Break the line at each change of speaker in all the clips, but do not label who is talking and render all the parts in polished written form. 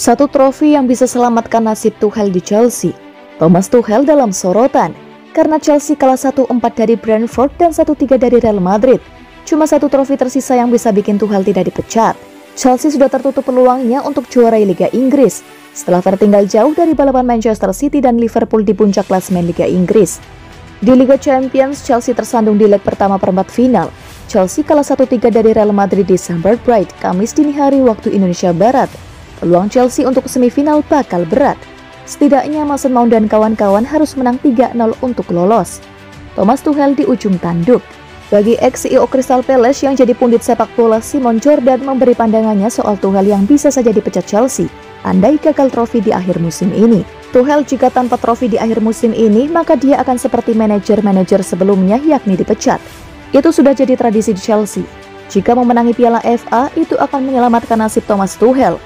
Satu trofi yang bisa selamatkan nasib Tuchel di Chelsea. Thomas Tuchel dalam sorotan karena Chelsea kalah 1-4 dari Brentford dan 1-3 dari Real Madrid. Cuma satu trofi tersisa yang bisa bikin Tuchel tidak dipecat. Chelsea sudah tertutup peluangnya untuk juarai Liga Inggris setelah tertinggal jauh dari balapan Manchester City dan Liverpool di puncak klasemen Liga Inggris. Di Liga Champions, Chelsea tersandung di leg pertama perempat final. Chelsea kalah 1-3 dari Real Madrid di Stamford Bridge, Kamis dini hari waktu Indonesia Barat. Peluang Chelsea untuk semifinal bakal berat. Setidaknya Mason Mount dan kawan-kawan harus menang 3-0 untuk lolos. Thomas Tuchel di ujung tanduk. Bagi ex-CEO Crystal Palace yang jadi pundit sepak bola, Simon Jordan memberi pandangannya soal Tuchel yang bisa saja dipecat Chelsea andai gagal trofi di akhir musim ini. Tuchel jika tanpa trofi di akhir musim ini, maka dia akan seperti manajer-manajer sebelumnya, yakni dipecat. Itu sudah jadi tradisi di Chelsea. Jika memenangi Piala FA, itu akan menyelamatkan nasib Thomas Tuchel.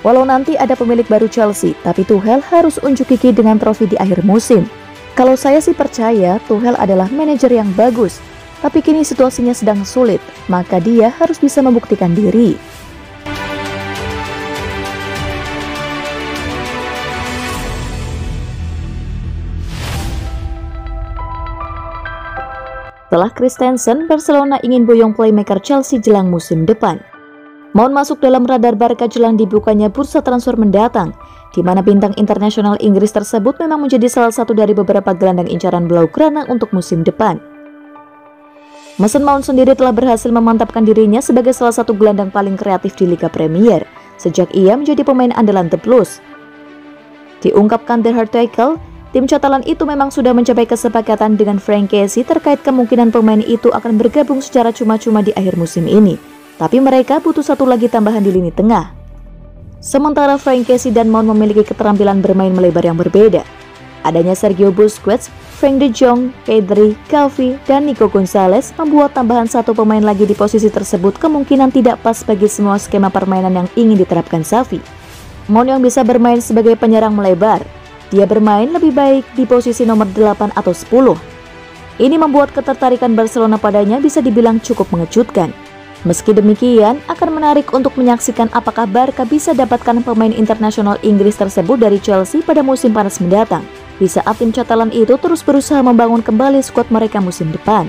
Walau nanti ada pemilik baru Chelsea, tapi Tuchel harus unjuk gigi dengan trofi di akhir musim. Kalau saya sih percaya Tuchel adalah manajer yang bagus, tapi kini situasinya sedang sulit, maka dia harus bisa membuktikan diri. Setelah Christensen, Barcelona ingin boyong playmaker Chelsea jelang musim depan. Mount masuk dalam radar Barca jelang dibukanya bursa transfer mendatang, di mana bintang internasional Inggris tersebut memang menjadi salah satu dari beberapa gelandang incaran Blaugrana untuk musim depan. Mason Mount sendiri telah berhasil memantapkan dirinya sebagai salah satu gelandang paling kreatif di Liga Premier, sejak ia menjadi pemain andalan The Blues. Diungkapkan The Article, tim Catalan itu memang sudah mencapai kesepakatan dengan Frank Casey terkait kemungkinan pemain itu akan bergabung secara cuma-cuma di akhir musim ini. Tapi mereka butuh satu lagi tambahan di lini tengah. Sementara Frank Casey dan Mount memiliki keterampilan bermain melebar yang berbeda. Adanya Sergio Busquets, Frank de Jong, Pedri, Gavi, dan Nico Gonzalez membuat tambahan satu pemain lagi di posisi tersebut kemungkinan tidak pas bagi semua skema permainan yang ingin diterapkan Xavi. Mount yang bisa bermain sebagai penyerang melebar, dia bermain lebih baik di posisi nomor 8 atau 10. Ini membuat ketertarikan Barcelona padanya bisa dibilang cukup mengejutkan. Meski demikian, akan menarik untuk menyaksikan apakah Barca bisa dapatkan pemain internasional Inggris tersebut dari Chelsea pada musim panas mendatang, di saat tim Catalan itu terus berusaha membangun kembali skuad mereka musim depan.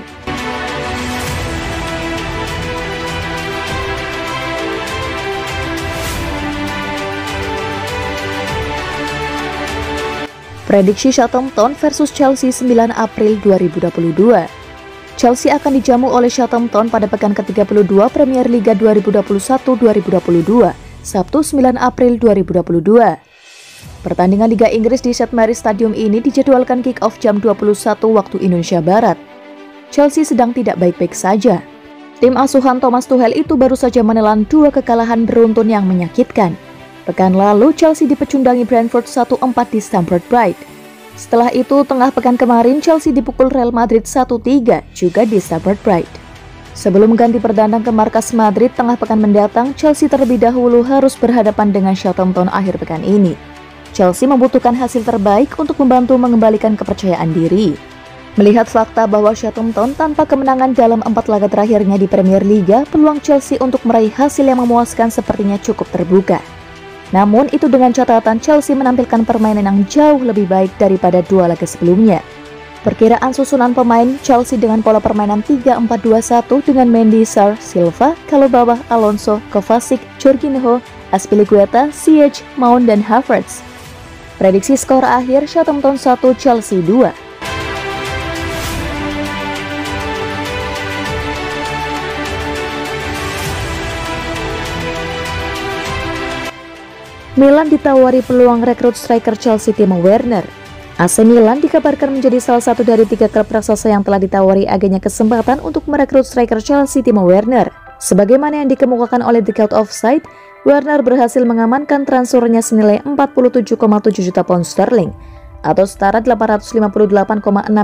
Prediksi Southampton versus Chelsea 9 April 2022. Chelsea akan dijamu oleh Southampton pada pekan ke-32 Premier Liga 2021-2022, Sabtu 9 April 2022. Pertandingan Liga Inggris di St. Mary's Stadium ini dijadwalkan kick-off jam 21 waktu Indonesia Barat. Chelsea sedang tidak baik-baik saja. Tim asuhan Thomas Tuchel itu baru saja menelan 2 kekalahan beruntun yang menyakitkan. Pekan lalu Chelsea dipecundangi Brentford 1-4 di Stamford Bridge. Setelah itu, tengah pekan kemarin Chelsea dipukul Real Madrid 1-3 juga di Stamford Bridge. Sebelum ganti perdana ke markas Madrid tengah pekan mendatang, Chelsea terlebih dahulu harus berhadapan dengan Southampton akhir pekan ini. Chelsea membutuhkan hasil terbaik untuk membantu mengembalikan kepercayaan diri. Melihat fakta bahwa Southampton tanpa kemenangan dalam 4 laga terakhirnya di Premier Liga, peluang Chelsea untuk meraih hasil yang memuaskan sepertinya cukup terbuka. Namun itu dengan catatan Chelsea menampilkan permainan yang jauh lebih baik daripada 2 laga sebelumnya. Perkiraan susunan pemain Chelsea dengan pola permainan 3-4-2-1 dengan Mendy, Sarr, Silva, kalau bawah Alonso, Kovacic, Jorginho, Azpilicueta, Ziyech, Mount, dan Havertz. Prediksi skor akhir Southampton 1, Chelsea 2. Milan ditawari peluang rekrut striker Chelsea Timo Werner. AC Milan dikabarkan menjadi salah satu dari 3 klub raksasa yang telah ditawari agennya kesempatan untuk merekrut striker Chelsea Timo Werner. Sebagaimana yang dikemukakan oleh The Count Offside, Werner berhasil mengamankan transfernya senilai 47,7 juta pound sterling atau setara 858,6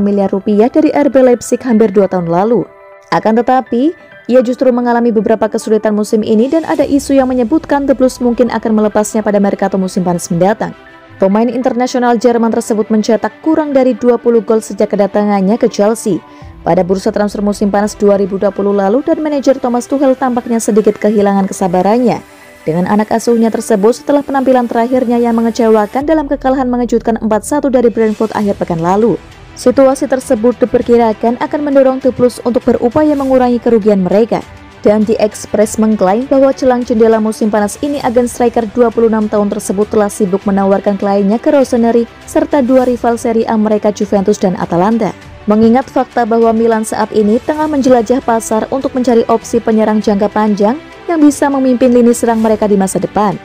miliar rupiah dari RB Leipzig hampir 2 tahun lalu. Akan tetapi, ia justru mengalami beberapa kesulitan musim ini dan ada isu yang menyebutkan The Blues mungkin akan melepasnya pada mercato musim panas mendatang. Pemain internasional Jerman tersebut mencetak kurang dari 20 gol sejak kedatangannya ke Chelsea pada bursa transfer musim panas 2020 lalu dan manajer Thomas Tuchel tampaknya sedikit kehilangan kesabarannya dengan anak asuhnya tersebut setelah penampilan terakhirnya yang mengecewakan dalam kekalahan mengejutkan 4-1 dari Brentford akhir pekan lalu. Situasi tersebut diperkirakan akan mendorong The Blues untuk berupaya mengurangi kerugian mereka. Dan The Express mengklaim bahwa jelang jendela musim panas ini agen striker 26 tahun tersebut telah sibuk menawarkan kliennya ke Rossoneri serta dua rival Serie A mereka Juventus dan Atalanta. Mengingat fakta bahwa Milan saat ini tengah menjelajah pasar untuk mencari opsi penyerang jangka panjang yang bisa memimpin lini serang mereka di masa depan.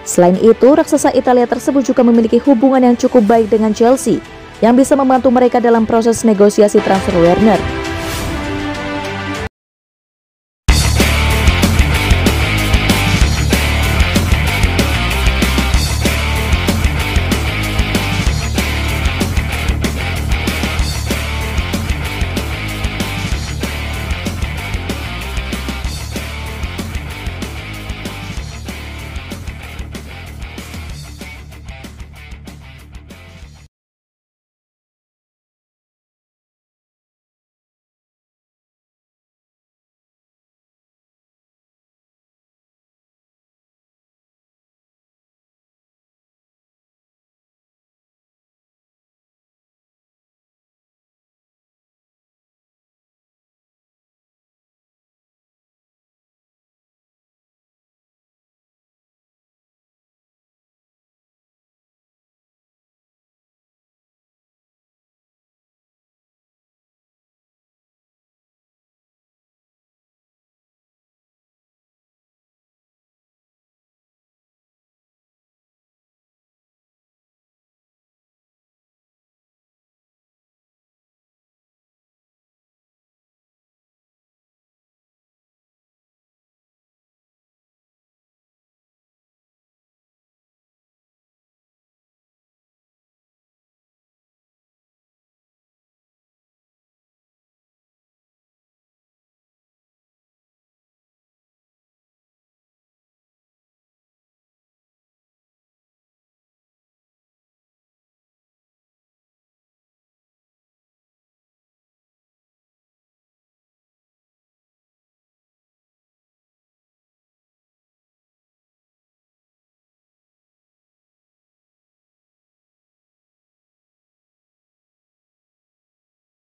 Selain itu, raksasa Italia tersebut juga memiliki hubungan yang cukup baik dengan Chelsea, yang bisa membantu mereka dalam proses negosiasi transfer Werner.